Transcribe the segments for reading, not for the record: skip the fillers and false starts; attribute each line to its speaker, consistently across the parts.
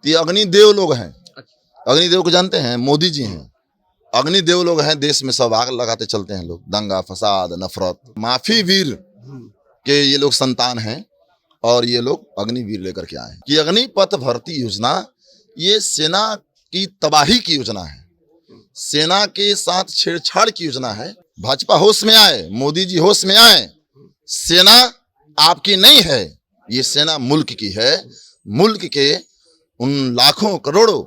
Speaker 1: ये अग्निदेव लोग हैं। अग्निदेव को जानते हैं? मोदी जी हैं। अग्निदेव लोग हैं, देश में सब आग लगाते चलते हैं लोग, दंगा फसाद नफरत। माफी वीर के ये लोग संतान हैं और ये लोग अग्निवीर लेकर के आए हैं कि अग्निपथ भर्ती योजना ये सेना की तबाही की योजना है, सेना के साथ छेड़छाड़ की योजना है। भाजपा होश में आए, मोदी जी होश में आए। सेना आपकी नहीं है, ये सेना मुल्क की है। मुल्क के उन लाखों करोड़ों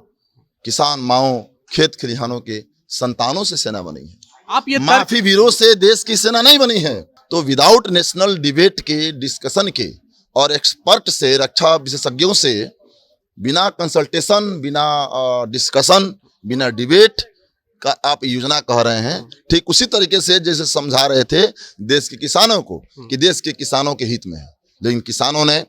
Speaker 1: किसान माओ खेत खलिहानों के संतानों से सेना बनी है।
Speaker 2: आप ये
Speaker 1: माफी वीरों से देश की सेना नहीं बनी है। तो विदाउट नेशनल डिबेट के, डिस्कशन के और एक्सपर्ट से, रक्षा विशेषज्ञों से, बिना कंसल्टेशन, बिना डिस्कशन, बिना डिबेट का आप योजना कह रहे हैं। ठीक उसी तरीके से जैसे समझा रहे थे देश के किसानों को कि देश के किसानों के हित में है, लेकिन किसानों ने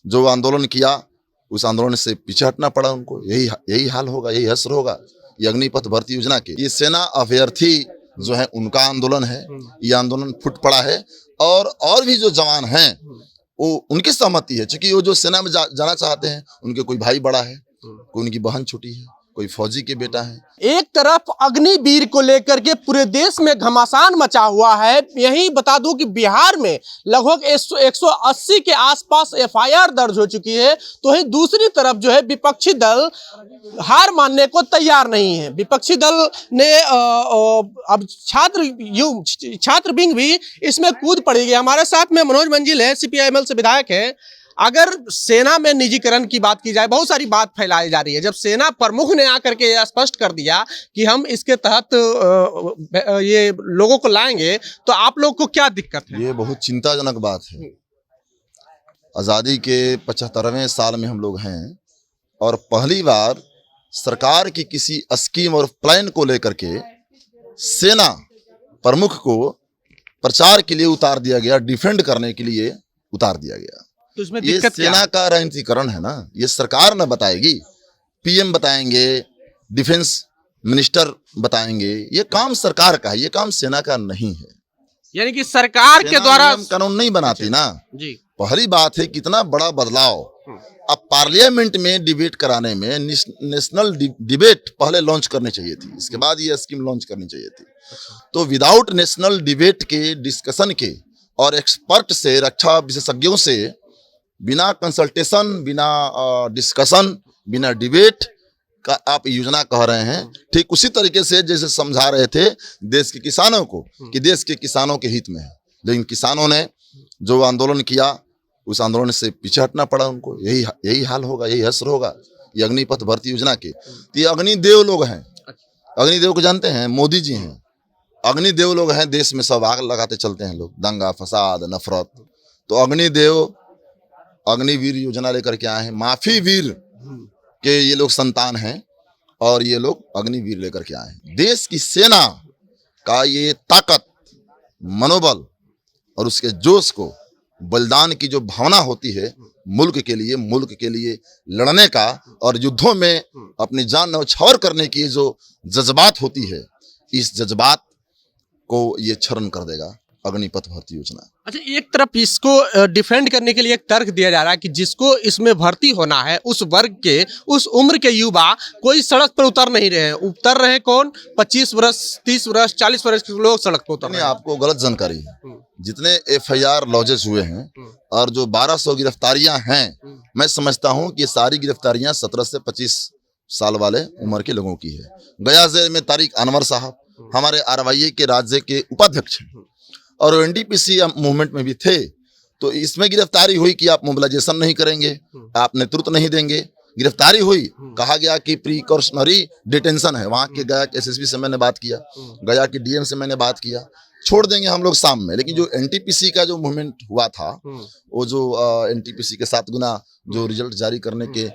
Speaker 1: जो आंदोलन किया उस आंदोलन से पीछे हटना पड़ा उनको। यही हाल होगा, यही असर होगा ये अग्निपथ भर्ती योजना के। ये सेना अभ्यर्थी जो है उनका आंदोलन है, ये आंदोलन फुट पड़ा है और भी जो जवान हैं वो उनकी सहमति है, क्योंकि वो जो सेना में जाना चाहते हैं उनके कोई भाई बड़ा है, कोई उनकी बहन छोटी है, कोई फौजी के बेटा है।
Speaker 2: एक तरफ अग्निवीर को लेकर के पूरे देश में घमासान मचा हुआ है। यही बता दूं कि बिहार में लगभग 180 के आसपास एफआईआर दर्ज हो चुकी है। तो वहीं दूसरी तरफ जो है विपक्षी दल हार मानने को तैयार नहीं है। विपक्षी दल ने अब छात्र विंग भी इसमें कूद पड़ी है। हमारे साथ में मनोज मंजिल है, सीपीआई-एमएल से विधायक है। अगर सेना में निजीकरण की बात की जाए, बहुत सारी बात फैलाई जा रही है। जब सेना प्रमुख ने आकर के यह स्पष्ट कर दिया कि हम इसके तहत ये लोगों को लाएंगे, तो आप लोग को क्या दिक्कत है?
Speaker 1: ये बहुत चिंताजनक बात है। आज़ादी के 75वें साल में हम लोग हैं और पहली बार सरकार की किसी स्कीम और प्लान को लेकर के सेना प्रमुख को प्रचार के लिए उतार दिया गया, डिफेंड करने के लिए उतार दिया गया।
Speaker 2: तो इसमें
Speaker 1: ये
Speaker 2: दिक्कत
Speaker 1: सेना का राजनीतिकरण है ना, ये सरकार न बताएगी, पीएम बताएंगे, डिफेंस मिनिस्टर बताएंगे। ये काम सरकार का है, ये काम सेना का नहीं है।
Speaker 2: यानी कि सरकार के द्वारा
Speaker 1: कानून नहीं बनाती ना
Speaker 2: जी।
Speaker 1: पहली बात है कितना बड़ा बदलाव। अब पार्लियामेंट में डिबेट कराने में नेशनल डिबेट पहले लॉन्च करनी चाहिए थी, इसके बाद ये स्कीम लॉन्च करनी चाहिए थी। तो विदाउट नेशनल डिबेट के, डिस्कशन के और एक्सपर्ट से, रक्षा विशेषज्ञों से, बिना कंसल्टेशन, बिना डिस्कशन, बिना डिबेट का आप योजना कह रहे हैं। ठीक उसी तरीके से जैसे समझा रहे थे देश के किसानों को कि देश के किसानों के हित में है, लेकिन किसानों ने जो आंदोलन किया उस आंदोलन से पीछे हटना पड़ा उनको। यही हाल होगा, यही असर होगा ये अग्निपथ भर्ती योजना के। ये अग्निदेव लोग हैं। अग्निदेव को जानते हैं? मोदी जी हैं। अग्निदेव लोग हैं, देश में सब आग लगाते चलते हैं लोग, दंगा फसाद नफरत। तो अग्निदेव अग्निवीर योजना लेकर के आए हैं। माफी वीर के ये लोग संतान हैं और ये लोग अग्निवीर लेकर के आए हैं। देश की सेना का ये ताकत, मनोबल और उसके जोश को, बलिदान की जो भावना होती है मुल्क के लिए लड़ने का और युद्धों में अपनी जान न्यौछावर करने की जो जज्बात होती है, इस जज्बात को ये क्षरण कर देगा अग्निपथ भर्ती योजना।
Speaker 2: अच्छा, एक तरफ इसको डिफेंड करने के लिए एक तर्क दिया जा रहा है कि जिसको इसमें भर्ती होना है उस वर्ग के, उस उम्र के युवा कोई सड़क पर उतर नहीं रहे हैं। उतर रहे हैं कौन? 25 वर्ष, 30 वर्ष, 40 वर्ष के लोग सड़क पर उतर रहे हैं।
Speaker 1: आपको गलत जानकारी है। जितने एफआईआर लॉजेस हुए हैं और जो 1200 गिरफ्तारियां हैं, मैं समझता हूं कि ये सारी गिरफ्तारियां 17 से 25 साल वाले उम्र के लोगों की है। गया जेल में तारिक अनवर साहब हमारे आरवाईए के राज्य के उपाध्यक्ष हैं और एनडीपीसी मूवमेंट में भी थे। तो इसमें गिरफ्तारी हुई कि आप मोबिलाइजेशन नहीं करेंगे, आप नेतृत्व नहीं देंगे। गिरफ्तारी हुई, कहा गया कि प्रिकॉशनरी डिटेंशन है। वहाँ के गया के एसएसपी से मैंने बात किया, गया के डीएम से मैंने बात किया, छोड़ देंगे हम लोग शाम में। लेकिन जो एनटीपीसी का जो मूवमेंट हुआ था, वो जो एनटीपीसी के 7 गुना जो रिजल्ट जारी करने के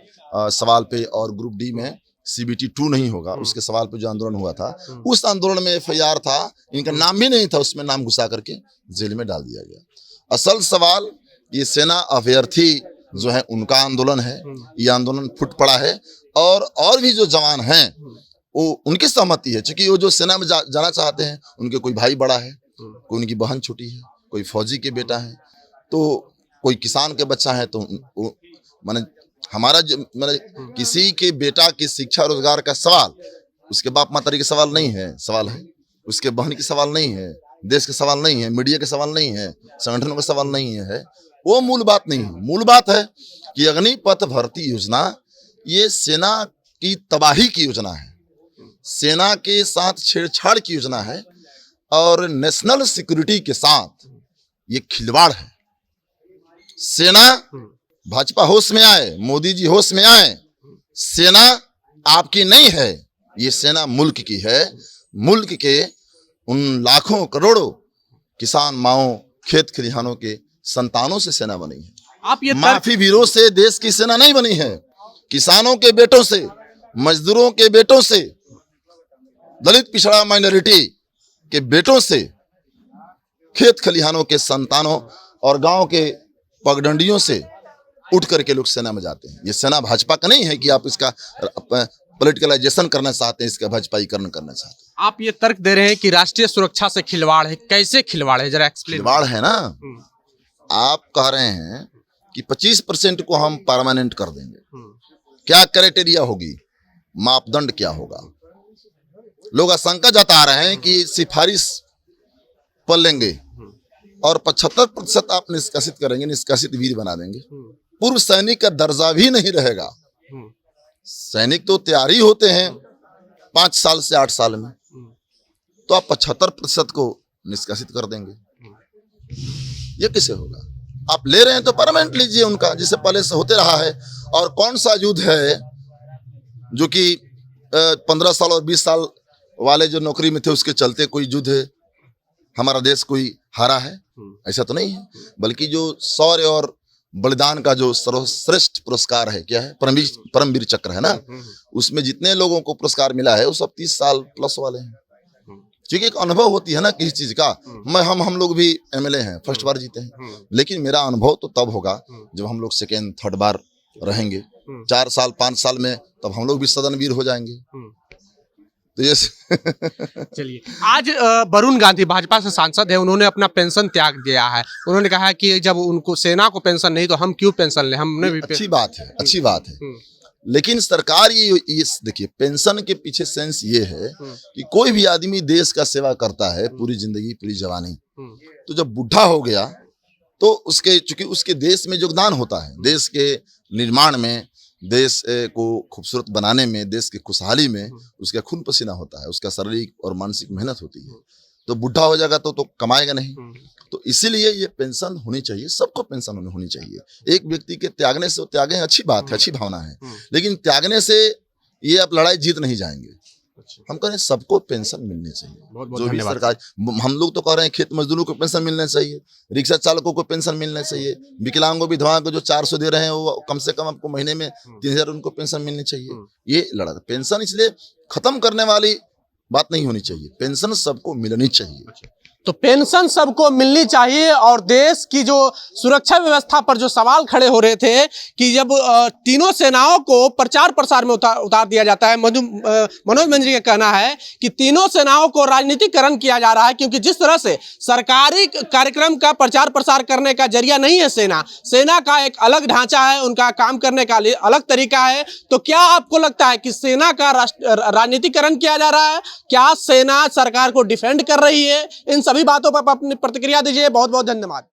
Speaker 1: सवाल पे और ग्रुप डी में CBT 2 नहीं होगा उसके सवाल पे जो आंदोलन हुआ था, उस आंदोलन में एफआईआर था, इनका नाम भी नहीं था, उसमें नाम घुसा करके जेल में डाल दिया गया। असल सवाल ये सेना अभ्यर्थी जो है उनका आंदोलन है, ये आंदोलन फुट पड़ा है और भी जो जवान हैं वो उनकी सहमति है, क्योंकि वो जो सेना में जाना चाहते हैं उनके कोई भाई बड़ा है, कोई उनकी बहन छोटी है, कोई फौजी के बेटा है, तो कोई किसान के बच्चा है, तो माने हमारा मतलब किसी के बेटा की शिक्षा रोजगार का सवाल उसके बाप मातारी के सवाल नहीं है, सवाल है उसके बहन के सवाल नहीं है, देश के सवाल नहीं है, मीडिया के सवाल नहीं है, संगठनों का सवाल नहीं है, वो मूल बात नहीं है। मूल बात है कि अग्निपथ भर्ती योजना ये सेना की तबाही की योजना है, सेना के साथ छेड़छाड़ की योजना है और नेशनल सिक्योरिटी के साथ ये खिलवाड़ है। सेना भाजपा होश में आए, मोदी जी होश में आए, सेना आपकी नहीं है, ये सेना मुल्क की है। मुल्क के उन लाखों करोड़ों किसान माओ खेत खलिहानों के संतानों से सेना बनी है।
Speaker 2: आप ये
Speaker 1: माफी वीरों से देश की सेना नहीं बनी है, किसानों के बेटों से, मजदूरों के बेटों से, दलित पिछड़ा माइनॉरिटी के बेटों से, खेत खलिहानों के संतानों और गांव के पगडंडियों से उठ करके लोग सेना में जाते हैं। ये सेना भाजपा का नहीं है कि आप इसका पॉलिटिकलाइजेशन करना चाहते हैं, इसका भाजपाईकरण करना चाहते हैं।
Speaker 2: आप ये तर्क दे रहे हैं कि राष्ट्रीय सुरक्षा से खिलवाड़ है, कैसे खिलवाड़ है जरा एक्सप्लेन।
Speaker 1: खिलवाड़ है ना, आप कह रहे हैं कि 25% को हम परमानेंट कर देंगे, क्या क्राइटेरिया होगी, मापदंड क्या होगा? लोग आशंका जता रहे हैं कि सिफारिश पर लेंगे और 75% आप निष्कासित करेंगे, निष्कासित वीर बना देंगे, पूर्व सैनिक का दर्जा भी नहीं रहेगा। सैनिक तो तैयारी होते हैं 5 साल से 8 साल में, तो आप 75% को निष्कासित कर देंगे, ये कैसे होगा? आप ले रहे हैं तो परमानेंट लीजिए उनका, जिसे पहले से होते रहा है। और कौन सा युद्ध है जो कि 15 साल और 20 साल वाले जो नौकरी में थे उसके चलते कोई युद्ध है हमारा देश कोई हारा है? ऐसा तो नहीं है, बल्कि जो शौर्य और बलिदान का जो सर्वश्रेष्ठ पुरस्कार है, क्या है, परमवीर चक्र है ना, उसमें जितने लोगों को पुरस्कार मिला है वो सब 30 साल प्लस वाले हैं। क्योंकि एक अनुभव होती है ना किसी चीज का। हम लोग भी एमएलए हैं, फर्स्ट बार जीते हैं, लेकिन मेरा अनुभव तो तब होगा जब हम लोग सेकेंड थर्ड बार रहेंगे, 4 साल 5 साल में, तब हम लोग भी सदनवीर हो जाएंगे। तो ये
Speaker 2: चलिए, आज वरुण गांधी भाजपा से सांसद है, उन्होंने अपना पेंशन त्याग दिया है। उन्होंने कहा है कि जब उनको सेना को पेंशन नहीं तो हम क्यों पेंशन लें, हमने भी
Speaker 1: अच्छी बात है, अच्छी बात है। लेकिन सरकार ये देखिए, पेंशन के पीछे सेंस ये है कि कोई भी आदमी देश का सेवा करता है पूरी जिंदगी पूरी जवानी, तो जब बुढ़ा हो गया तो उसके चूंकि उसके देश में योगदान होता है, देश के निर्माण में, देश को खूबसूरत बनाने में, देश की खुशहाली में उसका खून पसीना होता है, उसका शारीरिक और मानसिक मेहनत होती है। तो बुढ़ा हो जाएगा तो कमाएगा नहीं। तो इसीलिए ये पेंशन होनी चाहिए, सबको पेंशन होनी चाहिए। एक व्यक्ति के त्यागने से त्यागें, अच्छी बात है, अच्छी भावना है, लेकिन त्यागने से ये आप लड़ाई जीत नहीं जाएंगे। हम कह रहे हैं सबको पेंशन मिलनी चाहिए। जो भी सरकार, हम लोग तो कह रहे हैं खेत मजदूरों को पेंशन मिलना चाहिए, रिक्शा चालकों को पेंशन मिलना चाहिए, विकलांगों विधवाओं को जो 400 दे रहे हैं वो कम से कम आपको महीने में 3000 उनको पेंशन मिलनी चाहिए। ये लड़ा पेंशन इसलिए खत्म करने वाली बात नहीं होनी चाहिए, पेंशन सबको मिलनी चाहिए।
Speaker 2: तो पेंशन सबको मिलनी चाहिए। और देश की जो सुरक्षा व्यवस्था पर जो सवाल खड़े हो रहे थे कि जब तीनों सेनाओं को प्रचार प्रसार में उतार दिया जाता है, मनोज मंजरी का कहना है कि तीनों सेनाओं को राजनीतिकरण किया जा रहा है, क्योंकि जिस तरह से सरकारी कार्यक्रम का प्रचार प्रसार करने का जरिया नहीं है सेना का एक अलग ढांचा है, उनका काम करने का अलग तरीका है। तो क्या आपको लगता है कि सेना का राजनीतिकरण किया जा रहा है? क्या सेना सरकार को डिफेंड कर रही है? इन सभी बातों पर अपनी प्रतिक्रिया दीजिए। बहुत बहुत धन्यवाद।